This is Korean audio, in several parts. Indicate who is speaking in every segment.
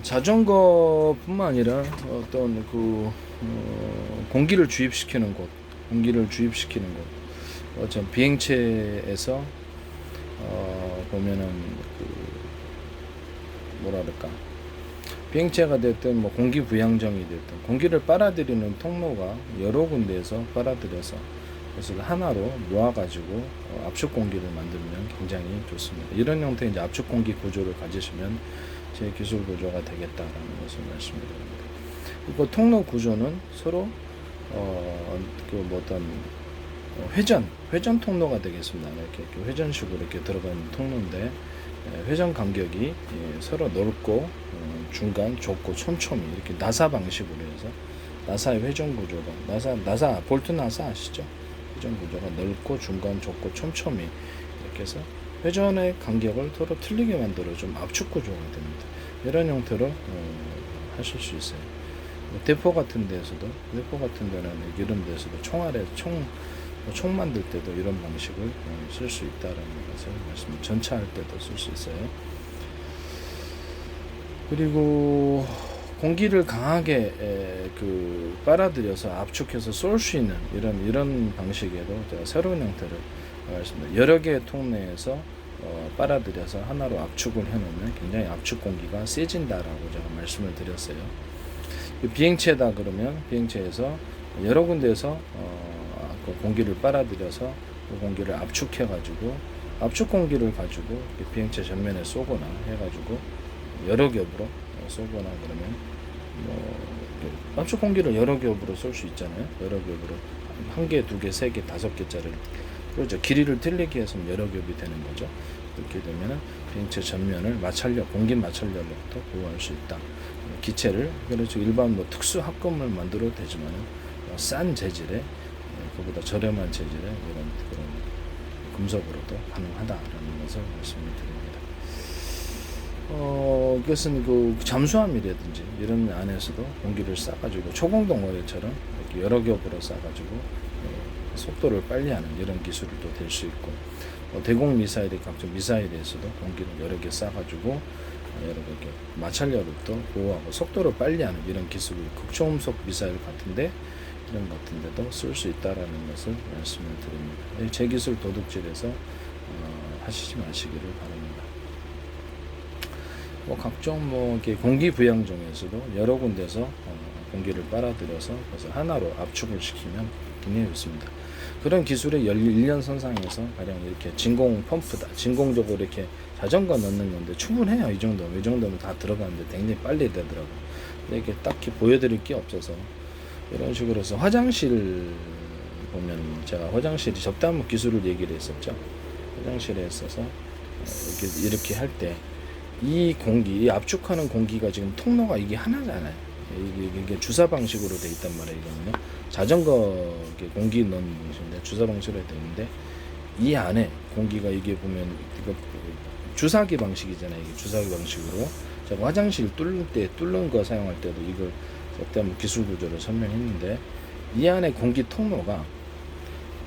Speaker 1: 자전거뿐만 아니라 어떤 공기를 주입시키는 곳, 전 비행체에서 보면은 뭐라 그럴까, 비행체가 됐든 뭐 공기 부양정이 됐든 공기를 빨아들이는 통로가 여러 군데에서 빨아들여서 그래서 하나로 모아가지고 압축 공기를 만들면 굉장히 좋습니다. 이런 형태의 이제 압축 공기 구조를 가지시면 제 기술 구조가 되겠다라는 것을 말씀드립니다. 그리고 통로 구조는 서로 어떤 회전 통로가 되겠습니다. 이렇게 회전식으로 이렇게 들어가는 통로인데 회전 간격이 서로 넓고 중간 좁고 촘촘히 이렇게 나사 방식으로 해서 나사의 회전 구조가 나사 볼트 나사 아시죠? 회전 구조가 넓고 중간 좁고 촘촘히 이렇게 해서 회전의 간격을 서로 틀리게 만들어 좀 압축 구조가 됩니다. 이런 형태로 하실 수 있어요. 대포 같은 데서도 데는 이런 데서도 총 만들 때도 이런 방식을 쓸 수 있다라는 것을 전차할 때도 쓸 수 있어요. 그리고 공기를 강하게 빨아들여서 압축해서 쏠 수 있는 이런 방식에도 제가 새로운 형태를 말씀드립니다. 여러 개의 통로에서 빨아들여서 하나로 압축을 해놓으면 굉장히 압축 공기가 세진다라고 제가 말씀을 드렸어요. 비행체다 그러면 비행체에서 여러 군데에서 공기를 빨아들여서 그 공기를 압축해가지고 압축 공기를 가지고 비행체 전면에 쏘거나 해가지고 여러 겹으로 쏘거나 그러면 압축 공기를 여러 겹으로 쏠 수 있잖아요. 여러 겹으로 한 개, 두 개, 세 개, 다섯 개짜리를 그렇죠. 길이를 틀리게 해서 여러 겹이 되는 거죠. 그렇게 되면은 비행체 전면을 공기 마찰력부터 보호할 수 있다. 기체를 그렇죠. 일반 특수 합금을 만들어도 되지만은 싼 재질의 그보다 저렴한 재질의 그런 금속으로도 가능하다라는 것을 말씀을 드립니다. 이것은 잠수함이라든지 이런 안에서도 공기를 싸가지고 초공동어리처럼 이렇게 여러 겹으로 싸가지고 속도를 빨리하는 이런 기술도 될 수 있고, 대공 미사일의 각종 미사일에서도 공기를 여러 개 싸가지고 여러 개 마찰력부터 보호하고 속도를 빨리하는 이런 기술을 극초음속 미사일 같은데 이런 같은데도 쓸 수 있다라는 것을 말씀을 드립니다. 제 기술 도둑질에서 하시지 마시기를 바랍니다. 각종 이렇게 공기 부양정에서도 여러 군데서 공기를 빨아들여서 그래서 하나로 압축을 시키면 굉장히 좋습니다. 그런 기술의 연령선상에서 가령 이렇게 진공 펌프다, 진공적으로 이렇게 자전거 넣는 건데 충분해요. 이 정도면 다 들어가는데 굉장히 빨리 되더라고요. 근데 이게 딱히 보여드릴 게 없어서 이런 식으로 해서 화장실 보면 제가 화장실이 접담 기술을 얘기를 했었죠. 화장실에 있어서 이렇게 할 때 이 압축하는 공기가 지금 통로가 이게 하나잖아요. 이게 주사 방식으로 돼 있단 말이에요. 이거는요. 자전거 공기 넣는 방식인데 주사 방식으로 돼 있는데 이 안에 공기가 이게 보면 이거 주사기 방식이잖아요. 이게 주사기 방식으로 제가 화장실 뚫는 거 사용할 때도 이걸 그때 기술 구조를 설명했는데 이 안에 공기 통로가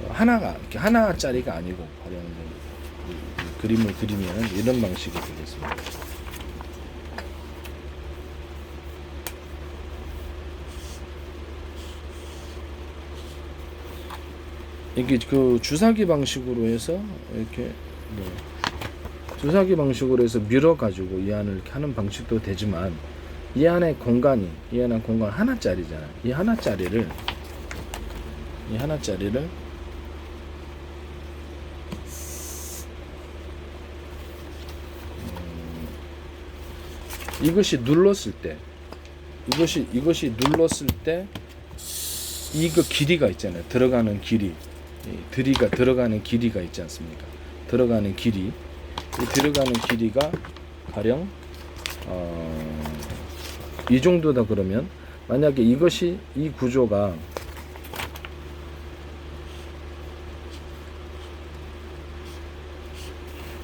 Speaker 1: 하나짜리가 아니고 그림을 그리면 이런 방식이 되겠습니다. 이게 주사기 방식으로 해서 이렇게 주사기 방식으로 해서 밀어가지고 이 안을 이렇게 하는 방식도 되지만 이 안에 공간 하나짜리잖아요. 이 하나짜리를 이것이 눌렀을 때 이거 길이가 있잖아요. 들어가는 길이가 있지 않습니까? 들어가는 길이가 가령 이 정도다 그러면 만약에 이 구조가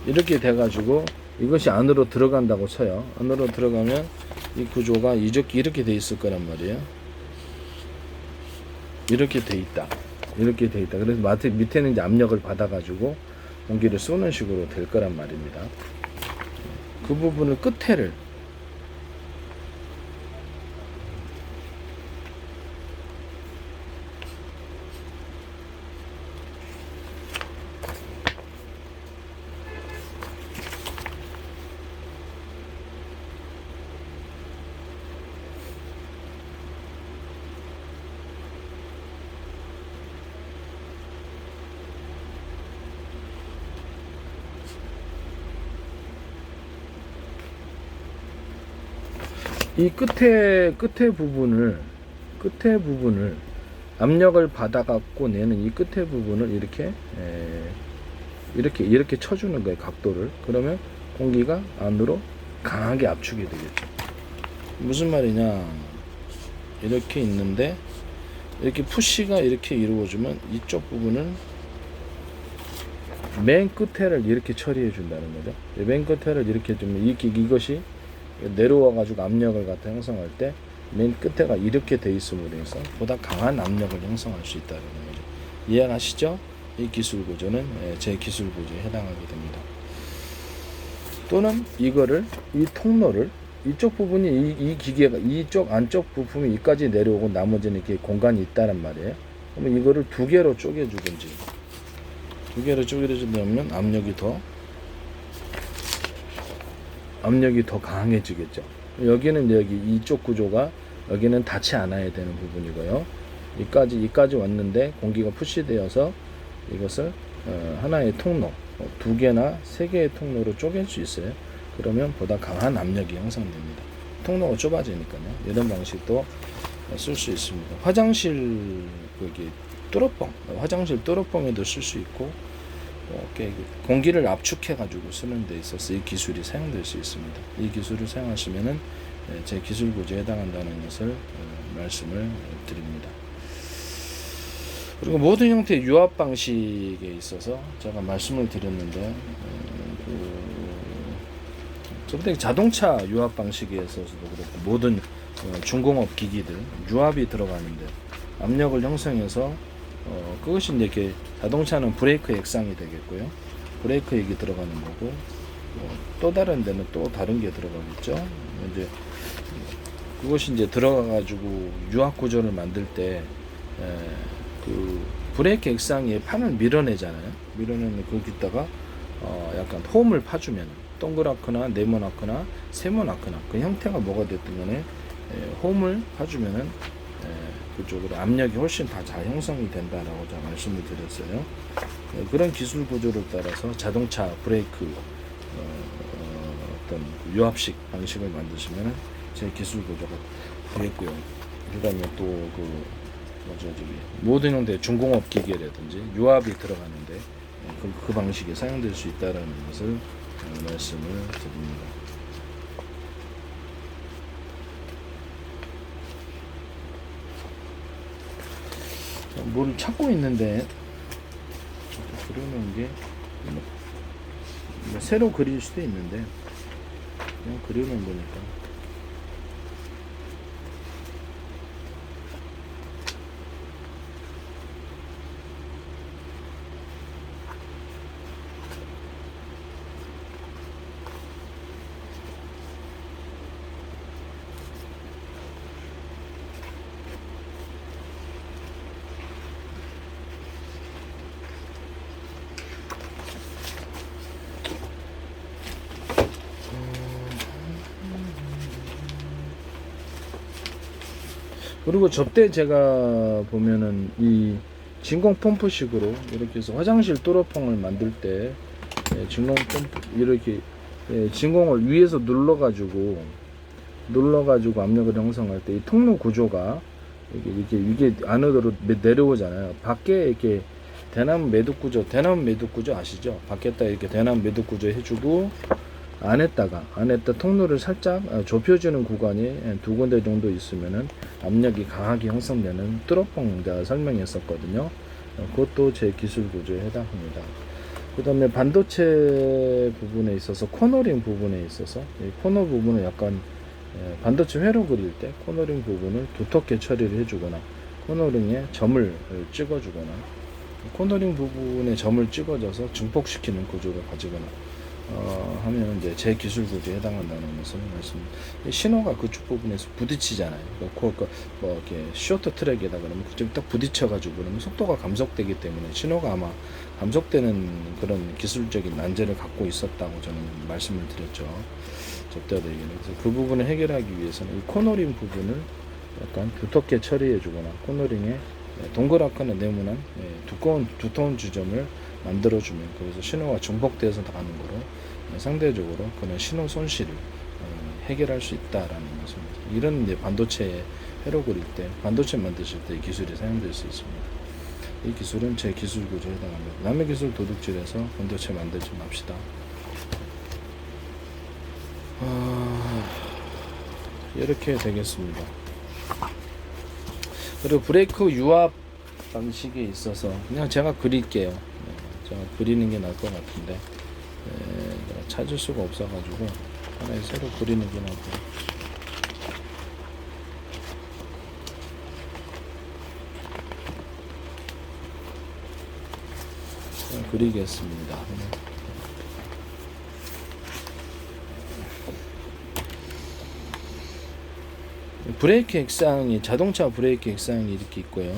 Speaker 1: 이렇게 돼가지고 이것이 안으로 들어간다고 쳐요. 안으로 들어가면 이 구조가 이렇게 돼 있을 거란 말이에요. 이렇게 돼 있다. 그래서 밑에는 이제 압력을 받아가지고 공기를 쏘는 식으로 될 거란 말입니다. 그 부분을 끝에를 이 끝에 부분을 압력을 받아갖고 내는 이 끝에 부분을 이렇게 쳐주는 거예요, 각도를. 그러면 공기가 안으로 강하게 압축이 되겠죠. 무슨 말이냐, 이렇게 있는데 이렇게 푸시가 이렇게 이루어지면 이쪽 부분은 맨 끝에를 이렇게 처리해 준다는 거죠. 맨 끝에를 이렇게 주면 이것이 내려와 가지고 압력을 갖다 형성할 때 맨 끝에가 이렇게 돼 있음으로 해서 보다 강한 압력을 형성할 수 있다는 거죠. 이해하시죠? 이 기술 구조는 제 기술 구조에 해당하게 됩니다. 또는 이거를, 이 통로를, 이쪽 부분이 이 기계가 이쪽 안쪽 부품이 여기까지 내려오고 나머지는 이렇게 공간이 있다는 말이에요. 그러면 이거를 두 개로 쪼개주든지, 두 개로 쪼개준다면 압력이 더 강해지겠죠. 여기는 이쪽 구조가 여기는 닿지 않아야 되는 부분이고요. 여기까지 왔는데 공기가 푸시되어서 이것을 하나의 통로, 두 개나 세 개의 통로로 쪼갤 수 있어요. 그러면 보다 강한 압력이 형성됩니다. 통로가 좁아지니까요. 이런 방식도 쓸 수 있습니다. 화장실 뚜러뻥에도 쓸 수 있고, 공기를 압축해 가지고 쓰는 데 있어서 이 기술이 사용될 수 있습니다. 이 기술을 사용하시면은 제 기술 구조에 해당한다는 것을 말씀을 드립니다. 그리고 모든 형태의 유압 방식에 있어서 제가 말씀을 드렸는데, 저번에 자동차 유압 방식에 있어서도 그렇고 모든 중공업 기기들 유압이 들어가는데 압력을 형성해서 그것이 이제 자동차는 브레이크 액상이 되겠고요. 브레이크 액이 들어가는 거고, 또 다른 데는 또 다른 게 들어가겠죠. 이제 그것이 이제 들어가가지고 유압 구조를 만들 때 그 브레이크 액상에 판을 밀어내잖아요. 밀어내는 거기다가 약간 홈을 파주면 동그랗거나 네모나거나 세모나거나 그 형태가 뭐가 됐든 간에 홈을 파주면은 그쪽으로 압력이 훨씬 다 잘 형성이 된다라고 제가 말씀을 드렸어요. 그런 기술 구조를 따라서 자동차 브레이크 어떤 유압식 방식을 만드시면 제 기술 구조가 되겠고요. 그다음에 또 모든 형태의 중공업 기계라든지 유압이 들어가는데 그 방식이 사용될 수 있다라는 것을 말씀을 드립니다. 뭘 찾고 있는데 그려놓은 게 새로 그릴 수도 있는데 그냥 그려놓은 거니까. 그리고 접대 제가 보면은 이 진공 펌프식으로 이렇게 해서 화장실 뚜러뻥을 만들 때 진공 펌프 이렇게 진공을 위에서 눌러가지고 압력을 형성할 때 이 통로 구조가 이게 안으로 내려오잖아요. 밖에 이렇게 대나무 매듭 구조 아시죠? 밖에다 이렇게 대나무 매듭 구조 해주고 안에다 통로를 살짝 좁혀주는 구간이 두 군데 정도 있으면은 압력이 강하게 형성되는 뚜러뻥 제가 설명했었거든요. 그것도 제 기술 구조에 해당합니다. 그 다음에 반도체 부분에 있어서 코너링 부분에 있어서 이 코너 부분을 약간 반도체 회로 그릴 때 코너링 부분을 두텁게 처리를 해주거나 코너링에 점을 찍어주거나 코너링 부분에 점을 찍어줘서 증폭시키는 구조를 가지거나 하면 이제 제 기술 구조에 해당한다는 것을 말씀드립니다. 신호가 그쪽 부분에서 부딪히잖아요. 그러니까 뭐 이렇게 쇼트 트랙에다 그러면 그쪽이 딱 부딪혀가지고 그러면 속도가 감속되기 때문에 신호가 아마 감속되는 그런 기술적인 난제를 갖고 있었다고 저는 말씀을 드렸죠. 접대하기에는. 그래서 그 부분을 해결하기 위해서는 이 코너링 부분을 약간 두텁게 처리해주거나 코너링에 동그랗거나 네모난 두터운 지점을 만들어주면 거기서 신호가 중복돼서 나가는 거로 상대적으로 그런 신호 손실을 해결할 수 있다라는 것입니다. 이런 이제 반도체에 회로 그릴 때, 반도체 만드실 때 이 기술이 사용될 수 있습니다. 이 기술은 제 기술 구조에 해당합니다. 남의 기술 도둑질해서 반도체 만들지 맙시다. 이렇게 되겠습니다. 그리고 브레이크 유압 방식에 있어서 그냥 제가 그릴게요. 제가 그리는 게 나을 것 같은데 내가 찾을 수가 없어가지고 하나의 새로 그리는 게 나을 것 같아요. 그리겠습니다. 브레이크 액상이, 자동차 브레이크 액상이 이렇게 있고요.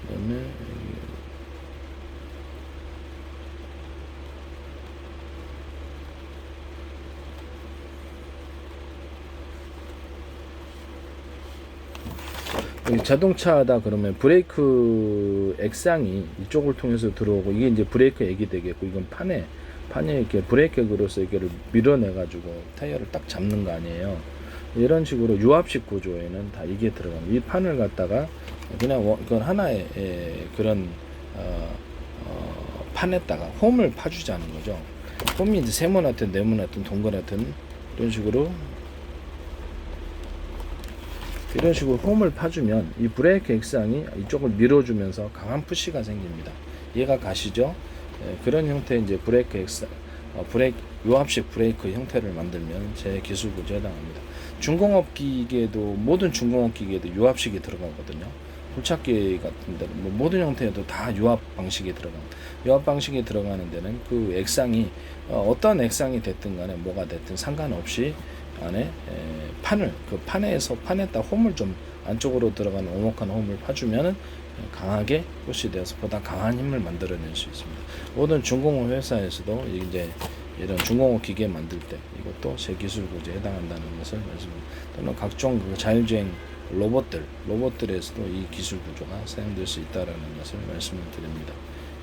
Speaker 1: 그다음에 자동차다 그러면 브레이크 액상이 이쪽을 통해서 들어오고, 이게 이제 브레이크 액이 되겠고, 이건 판에 이렇게 브레이크 액으로서 이거를 밀어내 가지고 타이어를 딱 잡는 거 아니에요. 이런 식으로 유압식 구조에는 다 이게 들어갑니다. 이 판을 갖다가 그냥 이건 하나의 그런 판에다가 홈을 파주자는 거죠. 홈이 이제 세모나든 네모나든 동그랗든 이런 식으로 홈을 파주면 이 브레이크 액상이 이쪽을 밀어주면서 강한 푸시가 생깁니다. 이해가 가시죠? 그런 형태의 이제 브레이크 액상, 유압식 브레이크 형태를 만들면 제 기술 구조에 해당합니다. 중공업 기계도, 모든 중공업 기계도 유압식이 들어가거든요. 굴착기 같은 데는 모든 형태에도 다 유압 방식이 들어갑니다. 유압 방식이 들어가는 데는 그 액상이 어떤 액상이 됐든 간에 뭐가 됐든 상관없이 안에 판을, 그 판에다 홈을 좀 안쪽으로 들어가는 오목한 홈을 파주면은 강하게 푸시 되어서 보다 강한 힘을 만들어낼 수 있습니다. 모든 중공업 회사에서도 이제 이런 중공업 기계 만들 때 이것도 제 기술 구조에 해당한다는 것을 말씀드립니다. 또는 각종 그 자율주행 로봇들에서도 이 기술 구조가 사용될 수 있다라는 것을 말씀을 드립니다.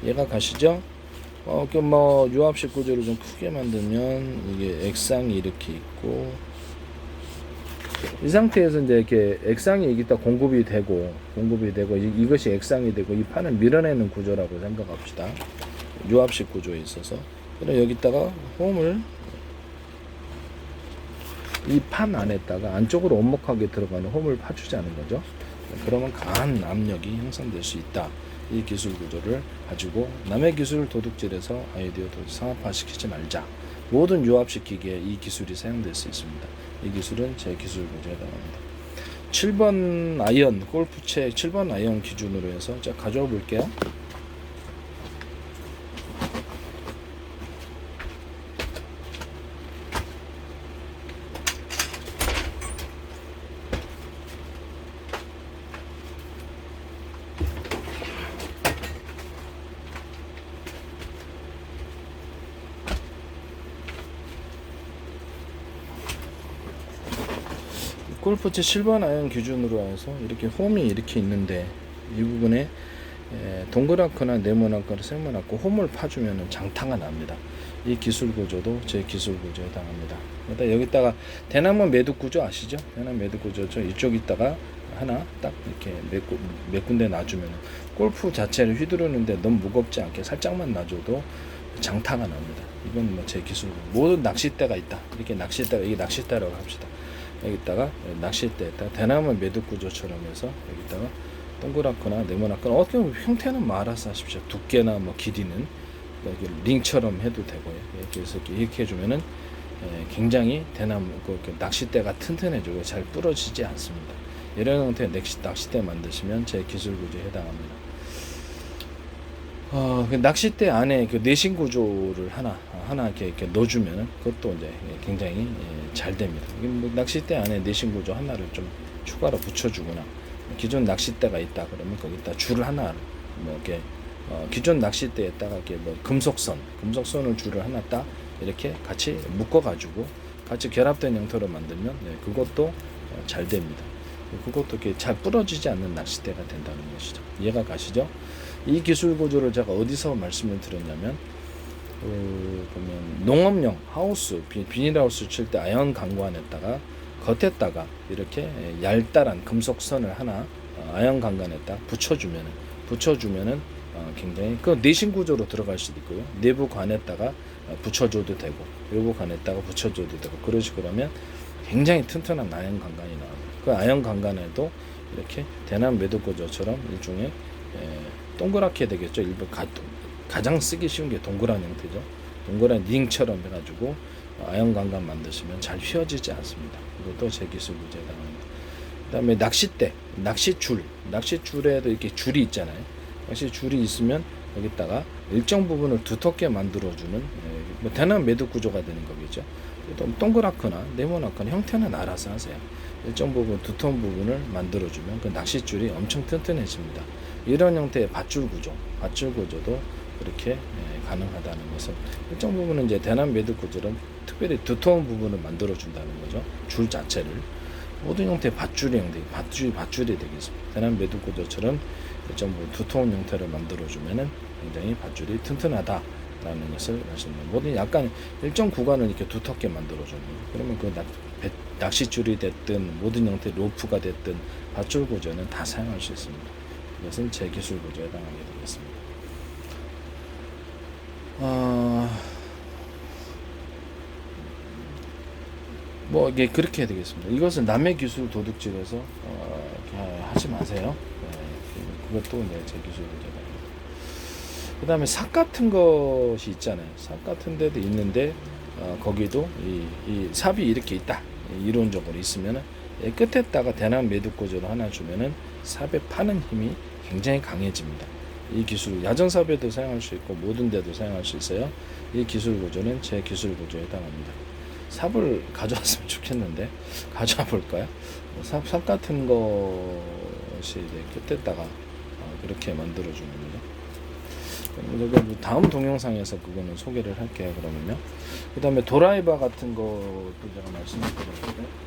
Speaker 1: 이해가 가시죠? 유압식 구조를 좀 크게 만들면 이게 액상이 이렇게 있고, 이 상태에서 이제 이렇게 액상이 있다 공급이 되고 이것이 액상이 되고 이 판을 밀어내는 구조라고 생각합시다. 유압식 구조에 있어서. 그럼 여기다가 홈을 이 판 안에다가 안쪽으로 원목하게 들어가는 홈을 파주자는 거죠. 그러면 강한 압력이 형성될 수 있다. 이 기술 구조를 가지고 남의 기술을 도둑질해서 아이디어 도둑 상업화시키지 말자. 모든 유압식 기계에 이 기술이 사용될 수 있습니다. 이 기술은 제 기술 구조에 해당합니다. 7번 아이언, 골프채 7번 아이언 기준으로 해서 제가 가져와 볼게요. 골프채 7번 아이언 기준으로 해서 이렇게 홈이 이렇게 있는데 이 부분에 동그랗거나 네모나거나 세모나고 홈을 파주면 장타가 납니다. 이 기술 구조도 제 기술 구조에 해당합니다. 여기다가 대나무 매듭 구조 아시죠? 대나무 매듭 구조죠. 이쪽에다가 하나 딱 이렇게 몇 군데 놔주면 골프 자체를 휘두르는데 너무 무겁지 않게 살짝만 놔줘도 장타가 납니다. 이건 뭐 제 기술. 모든 낚싯대가 있다. 이렇게 낚싯대가, 이게 낚싯대라고 합시다. 여기다가 낚싯대에다가 대나무 매듭 구조처럼 해서 여기다가 동그랗거나 네모나거나 어떻게 보면 형태는 뭐 알아서 하십시오. 두께나 뭐 길이는 링처럼 해도 되고요. 이렇게 해주면은 굉장히 대나무 낚싯대가 튼튼해지고 잘 부러지지 않습니다. 이런 형태의 낚싯대 만드시면 제 기술 구조에 해당합니다. 그 낚싯대 안에 그 내신 구조를 하나 이렇게 넣어주면은 그것도 이제 굉장히 잘 됩니다. 뭐 낚싯대 안에 내신 구조 하나를 좀 추가로 붙여주거나, 기존 낚싯대가 있다 그러면 거기다 줄을 하나 뭐 이렇게 기존 낚싯대에다가 이렇게 뭐 금속선을 줄을 하나 딱 이렇게 같이 묶어가지고 같이 결합된 형태로 만들면 그것도 잘 됩니다. 그것도 이렇게 잘 부러지지 않는 낚싯대가 된다는 것이죠. 이해가 가시죠? 이 기술 구조를 제가 어디서 말씀을 드렸냐면 보면 농업용 하우스 비닐하우스 칠 때 아연 강관에다가 겉에다가 이렇게 얇다란 금속선을 하나 아연 강관에다 붙여주면은 굉장히 그 내신 구조로 들어갈 수도 있고요. 내부 관에다가 붙여줘도 되고 외부 관에다가 붙여줘도 되고 그런 식으로 하면 굉장히 튼튼한 아연 강관이 나옵니다. 그 아연 강관에도 이렇게 대남 매듭 구조처럼 일종의 동그랗게 되겠죠. 일부 가장 쓰기 쉬운 게 동그란 형태죠. 동그란 링처럼 해가지고 아연 강관 만드시면 잘 휘어지지 않습니다. 이것도 제 기술 구조에 해당합니다. 그다음에 낚싯대, 낚싯줄에도 이렇게 줄이 있잖아요. 낚싯줄이 있으면 여기다가 일정 부분을 두텁게 만들어주는 뭐 대남 매듭 구조가 되는 거겠죠. 또 동그랗거나 네모나거나 형태는 알아서 하세요. 일정 부분 두터운 부분을 만들어주면 그 낚싯줄이 엄청 튼튼해집니다. 이런 형태의 밧줄 구조도 그렇게 가능하다는 것은 일정 부분은 이제 대남 매듭 구조는 특별히 두터운 부분을 만들어준다는 거죠. 줄 자체를 모든 형태의 밧줄이 되겠습니다. 대남 매듭 구조처럼 일정 부분 두터운 형태를 만들어주면은 굉장히 밧줄이 튼튼하다라는 것을 말씀드립니다. 모든 약간 일정 구간을 이렇게 두텁게 만들어주는 거예요. 그러면 그 낚싯줄이 됐든 모든 형태의 로프가 됐든 밧줄 구조는 다 사용할 수 있습니다. 이것은 제 기술 구조에 해당하게 되겠습니다. 뭐 이게 그렇게 되겠습니다. 이것은 남의 기술 도둑질해서 하지 마세요. 그것도 제 기술 구조다. 그 다음에 삭 같은 것이 있잖아요. 삭 같은 데도 있는데 거기도 이 삽이 이렇게 있다. 이론적으로 있으면은 끝에다가 대남 매듭 구조를 하나 주면은 삽에 파는 힘이 굉장히 강해집니다. 이 기술 야전삽에도 사용할 수 있고 모든 데도 사용할 수 있어요. 이 기술 구조는 제 기술 구조에 해당합니다. 삽을 가져왔으면 좋겠는데 가져와 볼까요? 삽 같은 것이 끝에다가 그렇게 만들어 주는 거죠. 다음 동영상에서 그거는 소개를 할게요. 그러면요. 그 다음에 도라이바 같은 것도 제가 말씀을 드렸는데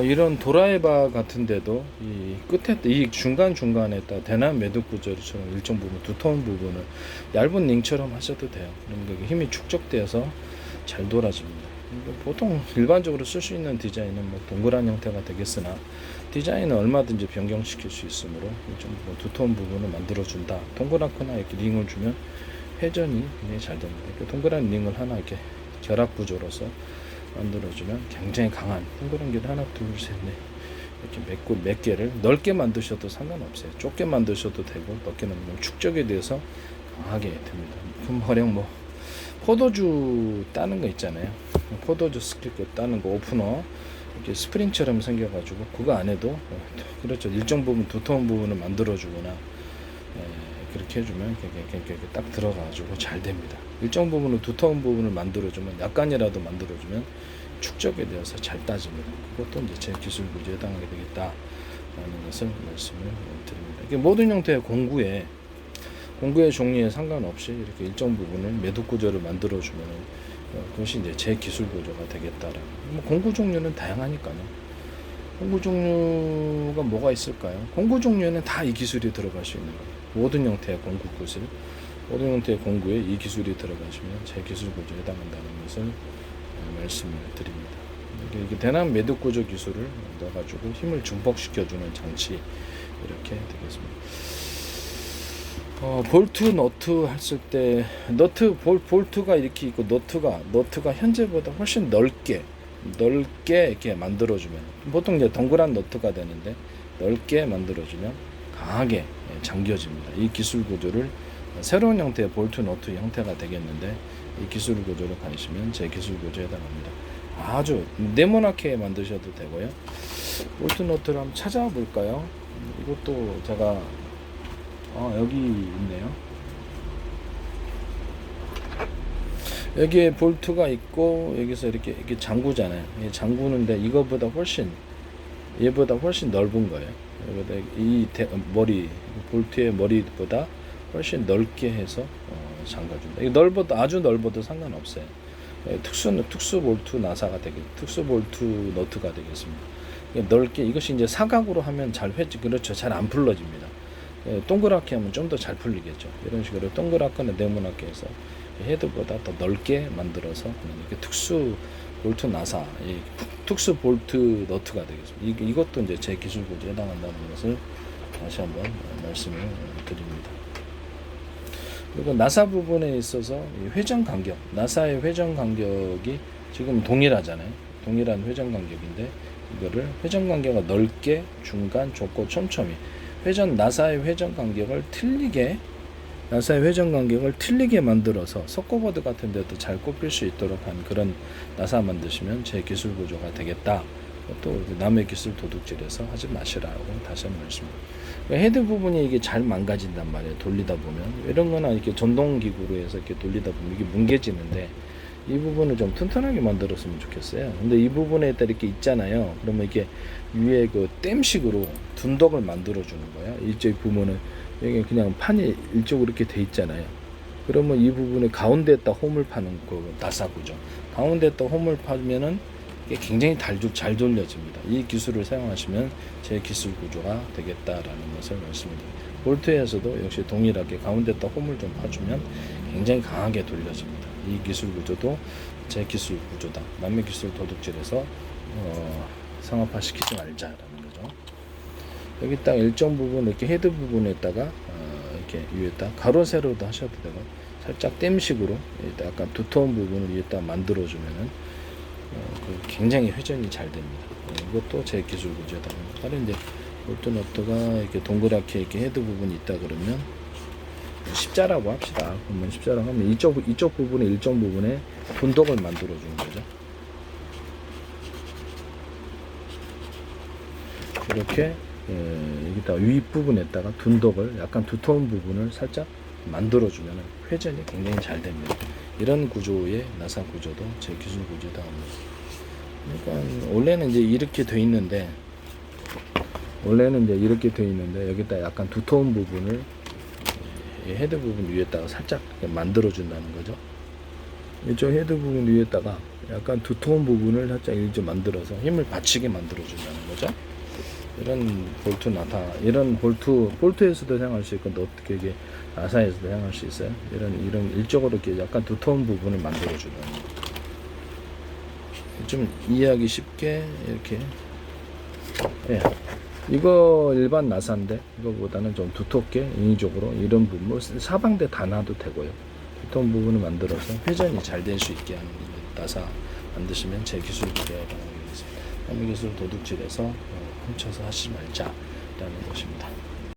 Speaker 1: 이런 도라이바 같은데도 이 끝에 이 중간에다 대남 매듭 구조처럼 일정 부분 두터운 부분을 얇은 링처럼 하셔도 돼요. 그러면 힘이 축적되어서 잘 돌아집니다. 보통 일반적으로 쓸 수 있는 디자인은 뭐 동그란 형태가 되겠으나 디자인은 얼마든지 변경시킬 수 있으므로 일정 부분 두터운 부분을 만들어준다. 동그랗거나 이렇게 링을 주면 회전이 굉장히 잘 됩니다. 이렇게 동그란 링을 하나 이렇게 결합 구조로서 만들어주면 굉장히 강한 동그란 개를 하나 둘셋넷 이렇게 몇 개를 넓게 만드셔도 상관없어요. 좁게 만드셔도 되고 넓게 만들면 축적에 대해서 강하게 됩니다. 금화령 뭐 포도주 따는 거 있잖아요. 포도주 스키크 따는 거 오프너 이렇게 스프링처럼 생겨가지고 그거 안에도 그렇죠. 일정 부분 두터운 부분을 만들어주거나 그렇게 해주면 이렇게 딱 들어가가지고 잘 됩니다. 일정 부분은 두터운 부분을 만들어주면, 약간이라도 만들어주면 축적이 되어서 잘 따집니다. 그것도 이제 제 기술 구조에 해당하게 되겠다라는 것을 말씀을 드립니다. 이게 모든 형태의 공구의 종류에 상관없이 이렇게 일정 부분을 매듭 구조를 만들어주면 그것이 이제 제 기술 구조가 되겠다라는. 공구 종류는 다양하니까요. 공구 종류가 뭐가 있을까요? 공구 종류에는 다 이 기술이 들어갈 수 있는 거예요. 모든 형태의 공구 기술, 모든 형태의 공구에 이 기술이 들어가시면 제 기술 구조에 해당한다는 것을 말씀을 드립니다. 이게 대남 매듭 구조 기술을 넣어가지고 힘을 증폭시켜주는 장치, 이렇게 되겠습니다. 볼트, 너트 했을 때 볼트가 이렇게 있고 너트가 현재보다 훨씬 넓게 이렇게 만들어주면, 보통 이제 동그란 너트가 되는데 넓게 만들어주면 강하게 잠겨집니다. 이 기술 구조를 새로운 형태의 볼트 너트 형태가 되겠는데, 이 기술 구조를 가시면 제 기술 구조에 해당합니다. 아주 네모나게 만드셔도 되고요. 볼트 너트를 한번 찾아볼까요? 이것도 제가 여기 있네요. 여기에 볼트가 있고 여기서 이렇게 잠그잖아요. 잠그는데 얘보다 훨씬 넓은 거예요. 볼트의 머리보다 훨씬 넓게 해서 잠가준다. 아주 넓어도 상관없어요. 특수 볼트 나사가 특수 볼트 너트가 되겠습니다. 넓게, 이것이 이제 사각으로 하면 잘 안 풀러집니다. 동그랗게 하면 좀 더 잘 풀리겠죠. 이런 식으로 동그랗거나 네모나게 해서 헤드보다 더 넓게 만들어서 이렇게 특수 볼트 나사, 특수 볼트 너트가 되겠습니다. 이것도 이제 제 기술 구조에 해당한다는 것을 다시 한번 말씀을 드립니다. 그리고 나사 부분에 있어서 나사의 회전 간격이 지금 동일하잖아요. 동일한 회전 간격인데, 이거를 회전 간격을 넓게, 중간, 좁고 촘촘히 나사의 회전 간격을 틀리게 만들어서 석고보드 같은 데도 잘 꼽힐 수 있도록 한 그런 나사 만드시면 제 기술 구조가 되겠다. 또 남의 기술 도둑질해서 하지 마시라고 다시 한번 말씀드립니다. 헤드 부분이 이게 잘 망가진단 말이에요. 돌리다 보면 이런 거나 이렇게 전동 기구로 해서 이렇게 돌리다 보면 이게 뭉개지는데, 이 부분을 좀 튼튼하게 만들었으면 좋겠어요. 근데 이 부분에 이렇게 있잖아요. 그러면 이게 위에 그 댐식으로 둔덕을 만들어 주는 거예요. 이쪽 부분은 여기 그냥 판이 이쪽으로 이렇게 돼 있잖아요. 그러면 이 부분에 가운데에다 홈을 파는 그 나사구죠. 가운데에다 홈을 파면은 이게 굉장히 잘 돌려집니다. 이 기술을 사용하시면 제 기술 구조가 되겠다라는 것을 말씀드립니다. 볼트에서도 역시 동일하게 가운데에다 홈을 좀 파주면 굉장히 강하게 돌려집니다. 이 기술 구조도 제 기술 구조다. 남의 기술 도둑질해서 상업화 시키지 말자라는 거죠. 여기 딱 일정 부분 이렇게 헤드 부분에다가 이렇게 위에다 가로 세로도 하셔도 되고, 살짝 댐식으로 약간 두터운 부분을 위에다 만들어주면은 굉장히 회전이 잘 됩니다. 이것도 제 기술 구조다. 다른 이제 볼트 너트가 이렇게 동그랗게 이렇게 헤드 부분이 있다 그러면 십자라고 합시다. 그러면 십자라고 하면 이쪽 부분에 일정 부분에 둔덕을 만들어 주는 거죠. 이렇게 여기다 윗부분에다가 둔덕을, 약간 두터운 부분을 살짝 만들어 주면 회전이 굉장히 잘 됩니다. 이런 구조의 나사 구조도 제 기술 구조다 합니다. 그러니까 원래는 이제 이렇게 돼 있는데 여기다 약간 두터운 부분을 헤드 부분 위에다가 살짝 만들어 준다는 거죠. 이쪽 헤드 부분 위에다가 약간 두터운 부분을 살짝 이렇게 만들어서 힘을 받치게 만들어 준다는 거죠. 이런 볼트 나사, 이런 볼트에서도 사용할 수 있고, 어떻게 이게 나사에서도 사용할 수 있어요. 이런 일적으로 이렇게 약간 두터운 부분을 만들어 주는 거. 좀 이해하기 쉽게 이렇게. 이거 일반 나사인데 이거보다는 좀 두텁게 인위적으로 이런 부분, 뭐 사방대 다 놔도 되고요. 두터운 부분을 만들어서 회전이 잘 될 수 있게 하는 나사 만드시면 제 기술 구조에 해당하겠습니다. 남의 기술 도둑질해서 훔쳐서 하지 말자라는 것입니다.